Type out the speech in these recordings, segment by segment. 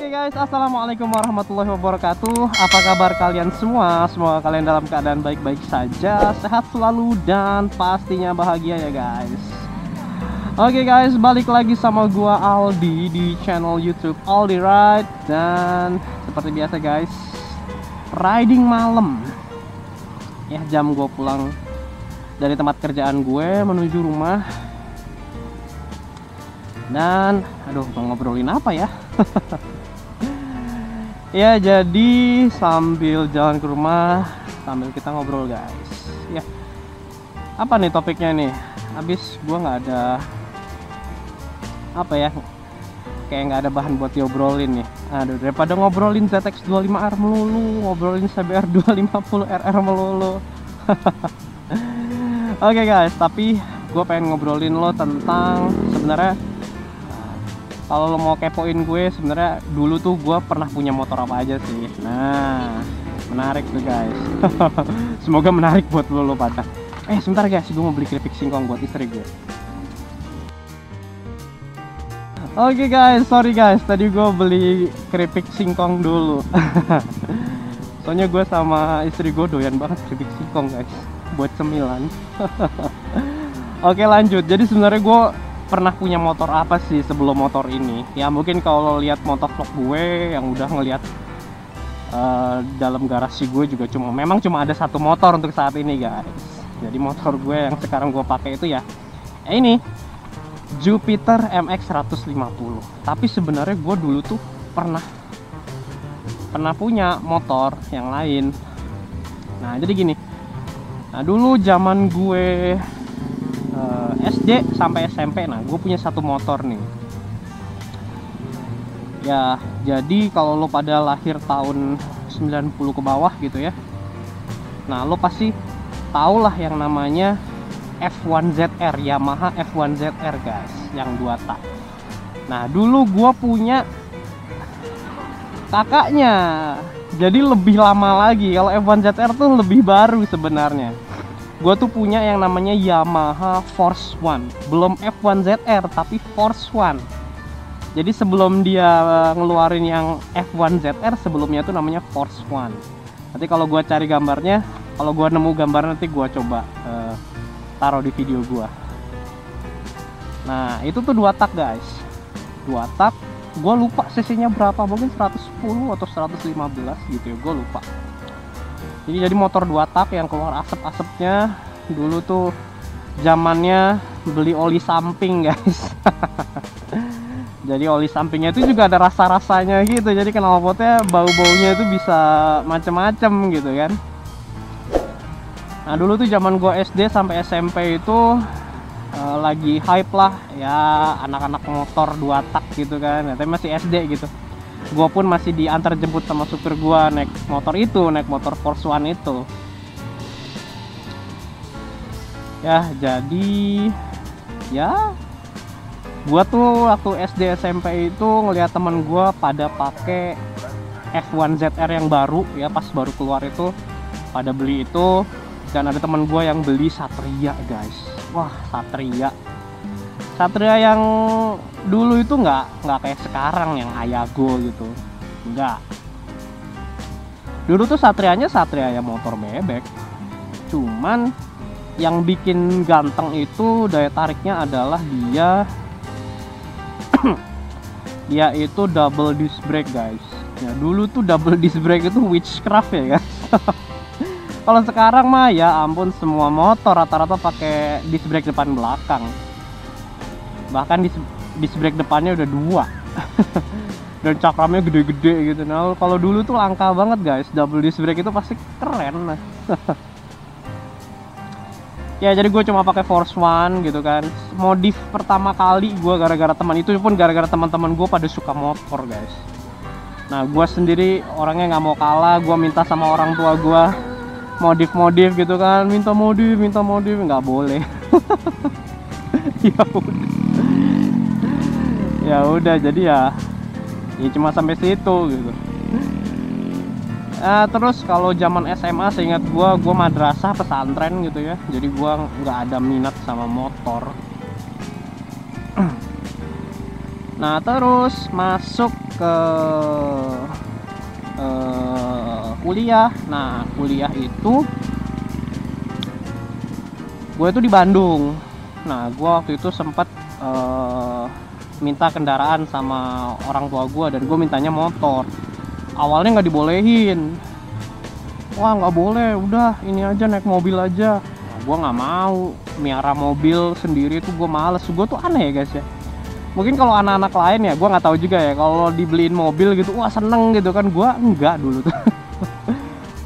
Oke guys, assalamualaikum warahmatullahi wabarakatuh. Apa kabar kalian semua? Semoga kalian dalam keadaan baik-baik saja, sehat selalu dan pastinya bahagia ya guys. Oke guys, balik lagi sama gua Aldi di channel YouTube Aldi Ride. Dan seperti biasa guys, riding malam. Ya, jam gue pulang dari tempat kerjaan gue menuju rumah. Dan aduh, mau ngobrolin apa ya? Ya, jadi sambil jalan ke rumah sambil kita ngobrol guys. Ya, apa nih topiknya nih? Habis gua nggak ada apa ya, kayak nggak ada bahan buat diobrolin nih. Aduh, daripada ngobrolin ZX25R melulu, ngobrolin CBR 250 RR melulu. Oke guys, tapi gue pengen ngobrolin lo tentang sebenarnya, kalau lo mau kepoin gue, sebenarnya dulu tuh gue pernah punya motor apa aja sih. Nah, menarik tuh guys. Semoga menarik buat lo pada. Sebentar guys, gue mau beli keripik singkong buat istri gue. Oke guys, sorry guys, tadi gue beli keripik singkong dulu. Soalnya gue sama istri gue doyan banget keripik singkong guys, buat cemilan. Oke lanjut, jadi sebenarnya gue pernah punya motor apa sih sebelum motor ini? Ya mungkin kalau lihat motor vlog gue yang udah ngelihat dalam garasi gue juga memang cuma ada satu motor untuk saat ini guys. Jadi motor gue yang sekarang gue pakai itu ya ini Jupiter MX 150. Tapi sebenarnya gue dulu tuh pernah punya motor yang lain. Nah jadi gini, nah dulu zaman gue SD sampai SMP, nah gue punya satu motor nih. Ya, jadi kalau lo pada lahir tahun 90 ke bawah gitu ya, nah lo pasti tau lah yang namanya F1ZR, Yamaha F1ZR guys, yang 2 tak. Nah dulu gue punya kakaknya, jadi lebih lama lagi. Kalau F1ZR tuh lebih baru sebenarnya. Gue tuh punya yang namanya Yamaha Force One, belum F1ZR tapi Force One. Jadi sebelum dia ngeluarin yang F1ZR, sebelumnya tuh namanya Force One. Nanti kalau gue cari gambarnya, kalau gue nemu gambar nanti gue coba taruh di video gue. Nah itu tuh 2 tak guys, 2 tak. Gue lupa cc-nya berapa, mungkin 110 atau 115 gitu ya, gue lupa. Jadi motor 2 tak yang keluar asap-asapnya. Dulu tuh zamannya beli oli samping guys. Jadi oli sampingnya itu juga ada rasa-rasanya gitu. Jadi knalpotnya bau-baunya itu bisa macem-macem gitu kan. Nah dulu tuh zaman gua SD sampai SMP itu lagi hype lah ya, anak-anak motor 2 tak gitu kan. Tapi masih SD gitu. Gue pun masih diantar jemput sama supir gue naik motor itu, naik motor Force One itu. Ya jadi ya gue tuh waktu SD SMP itu ngelihat temen gue pada pakai F1ZR yang baru ya, pas baru keluar itu pada beli itu. Dan ada temen gue yang beli Satria guys. Wah, Satria yang dulu itu nggak kayak sekarang yang Ayago gitu, enggak. Dulu tuh Satria ya motor bebek. Cuman yang bikin ganteng itu daya tariknya adalah dia itu double disc brake guys. Ya dulu tuh double disc brake itu witchcraft ya guys. Kalau sekarang mah ya ampun, semua motor rata-rata pakai disc brake depan belakang. Bahkan disc brake depannya udah 2. Dan cakramnya gede-gede gitu. Nah kalau dulu tuh langka banget guys, double disc brake itu pasti keren. Ya jadi gue cuma pakai Force One gitu kan. Modif pertama kali gue gara-gara teman, itu pun gara-gara teman-teman gue pada suka motor guys. Nah gue sendiri orangnya nggak mau kalah, gue minta sama orang tua gue modif gitu kan, minta modif nggak boleh. Ya udah jadi ya cuma sampai situ gitu. Terus kalau zaman SMA seingat gue madrasah pesantren gitu ya, jadi gue nggak ada minat sama motor. Nah terus masuk ke kuliah. Nah kuliah itu gue itu di Bandung. Nah gue waktu itu sempat minta kendaraan sama orang tua gue, dan gue mintanya motor. Awalnya nggak dibolehin. Wah nggak boleh, udah ini aja, naik mobil aja. Nah, gue nggak mau miara mobil sendiri tuh, gue males. Gue tuh aneh ya guys ya. Mungkin kalau anak-anak lain ya, gue nggak tahu juga ya. Kalau dibeliin mobil gitu, wah seneng gitu kan. Gue enggak dulu tuh.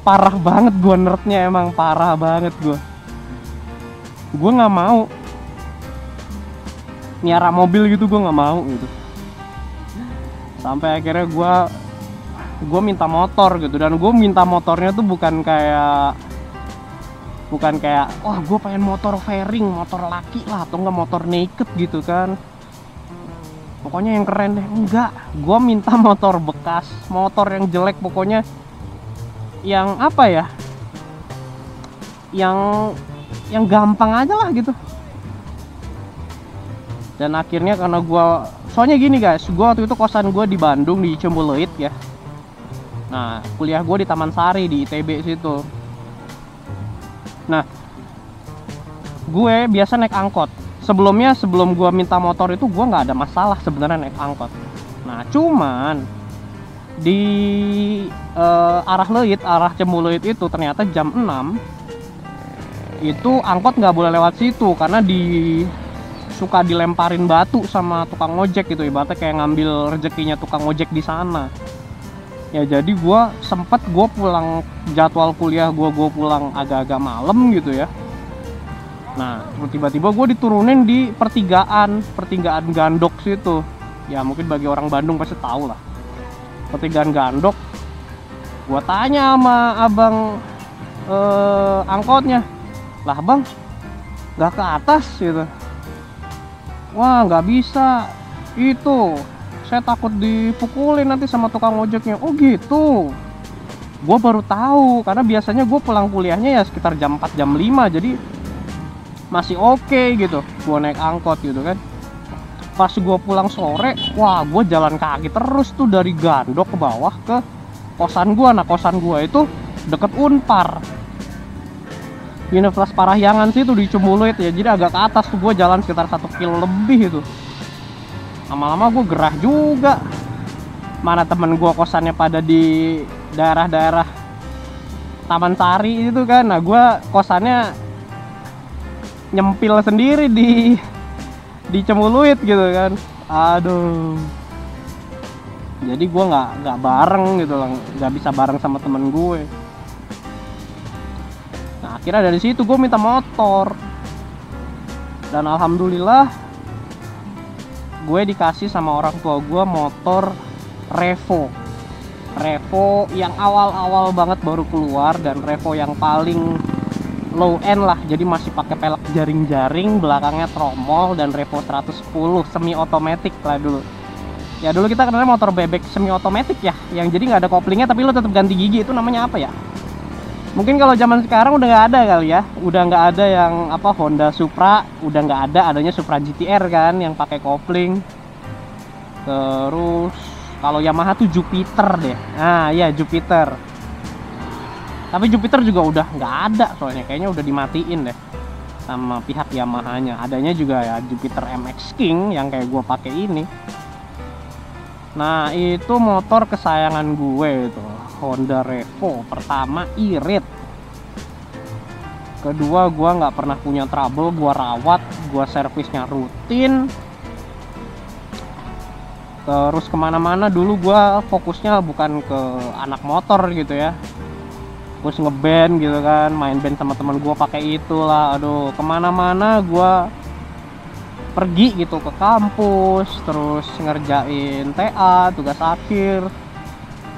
Parah banget gue nerdnya, emang parah banget gue. Gue nggak mau miara mobil gitu, gue nggak mau gitu. Sampai akhirnya gue minta motor gitu, dan gue minta motornya tuh bukan kayak wah gue pengen motor fairing, motor laki lah, atau enggak motor naked gitu kan, pokoknya yang keren deh. Enggak, gue minta motor bekas, motor yang jelek, pokoknya yang apa ya, yang gampang aja lah gitu. Dan akhirnya karena soalnya gini guys, gue waktu itu kosan gue di Bandung, di Ciumbuleuit ya. Nah kuliah gue di Taman Sari, di ITB situ. Nah gue biasa naik angkot. Sebelum gue minta motor itu gue nggak ada masalah sebenarnya naik angkot. Nah cuman di arah Leuit, arah Ciumbuleuit itu ternyata jam 6 itu angkot nggak boleh lewat situ, karena suka dilemparin batu sama tukang ojek gitu, ibaratnya kayak ngambil rezekinya tukang ojek di sana. Ya jadi gue pulang, jadwal kuliah gue pulang agak-agak malam gitu ya. Nah tiba-tiba gue diturunin di pertigaan Gandok situ. Ya mungkin bagi orang Bandung pasti tahu lah pertigaan Gandok. Gue tanya sama abang angkotnya, lah bang nggak ke atas gitu. Wah nggak bisa, itu saya takut dipukulin nanti sama tukang ojeknya. Oh gitu. Gue baru tahu, karena biasanya gue pulang kuliahnya ya sekitar jam 4 jam 5, jadi masih oke gitu gue naik angkot gitu kan. Pas gue pulang sore, wah gue jalan kaki terus tuh dari Gandok ke bawah ke kosan gue. Nah kosan gue itu deket Unpar, Universitas Parahyangan sih, itu di Ciumbuleuit ya, jadi agak ke atas tuh. Gue jalan sekitar 1 kilo lebih itu. Lama-lama gue gerah juga. Mana temen gue kosannya pada di daerah-daerah Taman Sari itu kan. Nah gue kosannya nyempil sendiri di Ciumbuleuit gitu kan. Aduh. Jadi gue nggak bareng gitu lah, nggak bisa bareng sama temen gue. Nah akhirnya dari situ gue minta motor, dan alhamdulillah gue dikasih sama orang tua gue motor Revo yang awal-awal banget baru keluar, dan Revo yang paling low end lah, jadi masih pakai pelek jaring-jaring, belakangnya tromol, dan Revo 110 semi otomatis lah dulu. Ya dulu kita kenalnya motor bebek semi otomatis ya, yang jadi nggak ada koplingnya tapi lo tetap ganti gigi. Itu namanya apa ya? Mungkin kalau zaman sekarang udah nggak ada kali ya, udah nggak ada yang apa Honda Supra, udah nggak ada, adanya Supra GTR kan yang pakai kopling. Terus kalau Yamaha tuh Jupiter deh. Nah ya Jupiter. Tapi Jupiter juga udah nggak ada soalnya, kayaknya udah dimatiin deh sama pihak Yamahanya. Adanya juga ya Jupiter MX King yang kayak gue pakai ini. Nah itu motor kesayangan gue itu, Honda Revo. Pertama irit, kedua gue nggak pernah punya trouble, gue rawat, gue servisnya rutin. Terus kemana-mana dulu gue fokusnya bukan ke anak motor gitu ya, terus ngeband gitu kan, main band sama teman gue pakai itulah. Aduh kemana-mana gue pergi gitu, ke kampus, terus ngerjain TA, tugas akhir,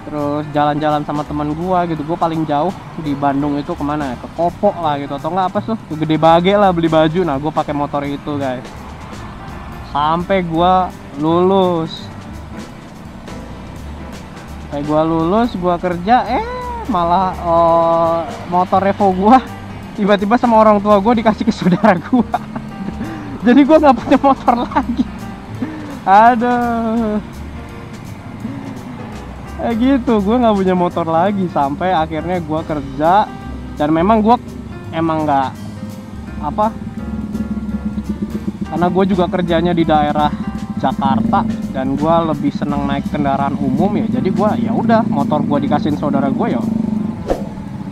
terus jalan-jalan sama teman gua gitu. Gua paling jauh di Bandung itu kemana ya, ke Kopo lah gitu, atau enggak apa tuh, ke Gede Bage lah beli baju. Nah gua pakai motor itu guys sampai gua lulus. Gua kerja, malah motor Revo gua tiba-tiba sama orang tua gua dikasih ke saudara gua. Jadi gue nggak punya motor lagi. Aduh. Gitu, gue nggak punya motor lagi sampai akhirnya gue kerja. Dan memang gue emang nggak apa, karena gue juga kerjanya di daerah Jakarta dan gue lebih seneng naik kendaraan umum ya. Jadi gue ya udah, motor gue dikasihin saudara gue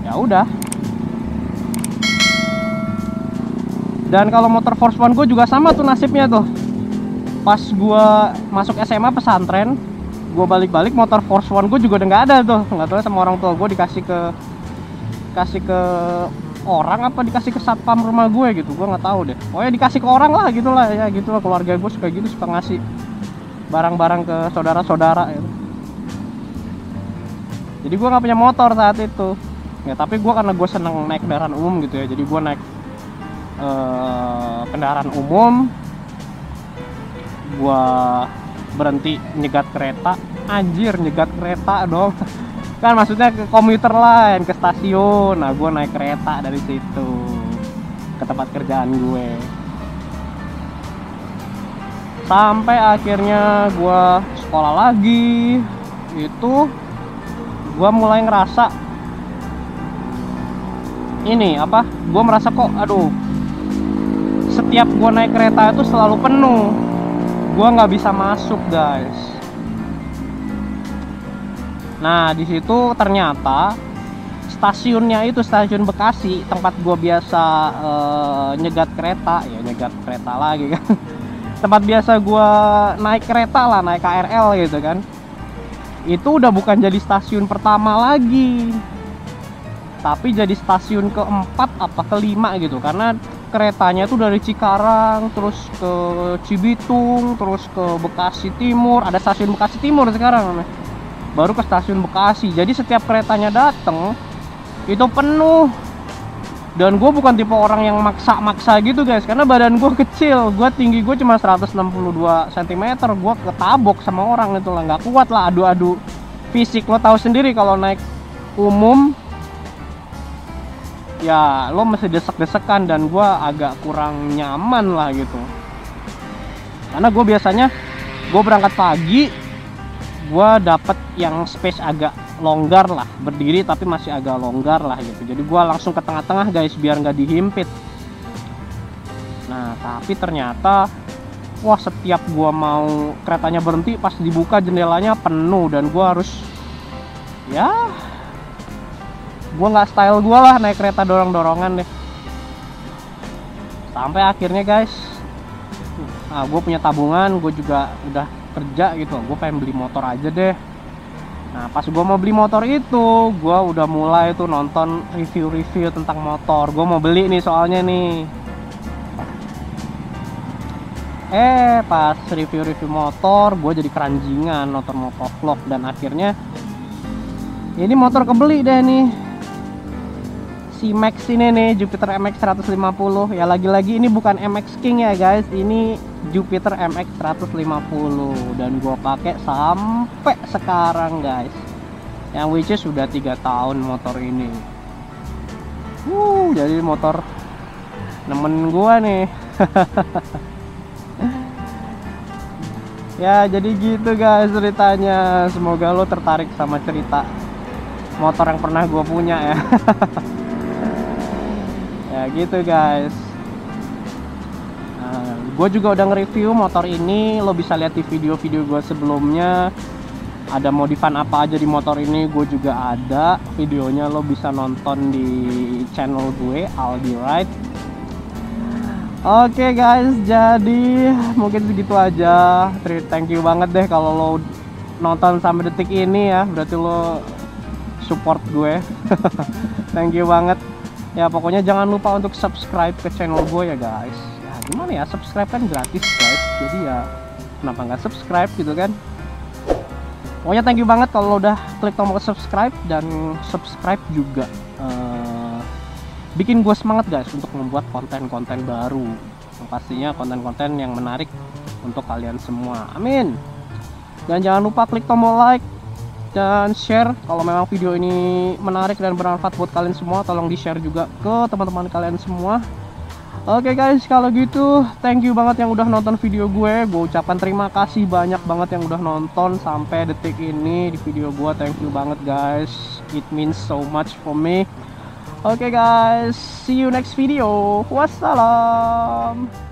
ya udah. Dan kalau motor Force One gue juga sama tuh nasibnya tuh. Pas gue masuk SMA pesantren, gue balik-balik motor Force One gue juga udah nggak ada tuh. Nggak tahu sama orang tua gue dikasih ke orang apa dikasih ke satpam rumah gue gitu, gue nggak tahu deh. Pokoknya dikasih ke orang lah gitulah ya, gitulah keluarga gue suka gitu, suka ngasih barang-barang ke saudara-saudara gitu. Jadi gue nggak punya motor saat itu ya, tapi gue karena gue seneng naik kendaraan umum gitu ya, jadi gue naik kendaraan umum. Gue berhenti nyegat kereta, anjir nyegat kereta dong kan, maksudnya ke komuter lain, ke stasiun. Nah gue naik kereta dari situ ke tempat kerjaan gue, sampai akhirnya gue sekolah lagi. Itu gue mulai ngerasa ini apa, gue merasa kok aduh, setiap gue naik kereta itu selalu penuh, gue nggak bisa masuk guys. Nah di situ ternyata stasiunnya itu stasiun Bekasi, tempat gue biasa nyegat kereta ya, nyegat kereta lagi kan tempat biasa gue naik kereta lah, naik KRL gitu kan. Itu udah bukan jadi stasiun pertama lagi, tapi jadi stasiun keempat apa kelima gitu, karena keretanya tuh dari Cikarang terus ke Cibitung terus ke Bekasi Timur. Ada stasiun Bekasi Timur sekarang, baru ke stasiun Bekasi. Jadi setiap keretanya dateng itu penuh. Dan gue bukan tipe orang yang maksa-maksa gitu guys, karena badan gue kecil, gue tinggi gue cuma 162 cm, gue ketabok sama orang itu lah, nggak kuat lah, adu-adu fisik. Lo tahu sendiri kalau naik umum ya lo mesti desek-desekan, dan gue agak kurang nyaman lah gitu. Karena gue biasanya gue berangkat pagi, gue dapet yang space agak longgar lah, berdiri tapi masih agak longgar lah gitu. Jadi gue langsung ke tengah-tengah guys, biar nggak dihimpit. Nah tapi ternyata wah, setiap gue mau keretanya berhenti, pas dibuka jendelanya penuh, dan gue harus ya, gue nggak style gue lah naik kereta dorong-dorongan deh. Sampai akhirnya guys, nah gue punya tabungan, gue juga udah kerja gitu, gue pengen beli motor aja deh. Nah pas gue mau beli motor itu, gue udah mulai tuh nonton review-review tentang motor. Gue mau beli nih soalnya nih. Pas review-review motor, gue jadi keranjingan nonton motovlog, dan akhirnya ini motor kebeli deh nih, si Max ini nih, Jupiter MX 150. Ya lagi-lagi ini bukan MX King ya guys, ini Jupiter MX 150, dan gue pakai sampai sekarang guys, yang which is sudah 3 tahun motor ini. Jadi motor nemen gue nih. Ya jadi gitu guys ceritanya, semoga lo tertarik sama cerita motor yang pernah gue punya ya. Ya gitu guys. Nah, gue juga udah nge-review motor ini, lo bisa lihat di video-video gue sebelumnya. Ada modifan apa aja di motor ini, gue juga ada videonya, lo bisa nonton di channel gue Aldi Ride. Oke guys, jadi mungkin segitu aja. Thank you banget deh kalau lo nonton sampai detik ini ya, berarti lo support gue. Thank you banget ya. Pokoknya jangan lupa untuk subscribe ke channel gue ya guys. Ya gimana ya, subscribe kan gratis guys, jadi ya kenapa nggak subscribe gitu kan. Pokoknya thank you banget kalau lo udah klik tombol subscribe, dan subscribe juga bikin gue semangat guys untuk membuat konten-konten baru, yang pastinya konten-konten yang menarik untuk kalian semua. Amin. Dan jangan lupa klik tombol like dan share kalau memang video ini menarik dan bermanfaat buat kalian semua. Tolong di share juga ke teman-teman kalian semua. Oke guys, kalau gitu thank you banget yang udah nonton video gue. Gue ucapkan terima kasih banyak banget yang udah nonton sampai detik ini di video gue. Thank you banget guys, it means so much for me. Oke guys, see you next video. Wassalam.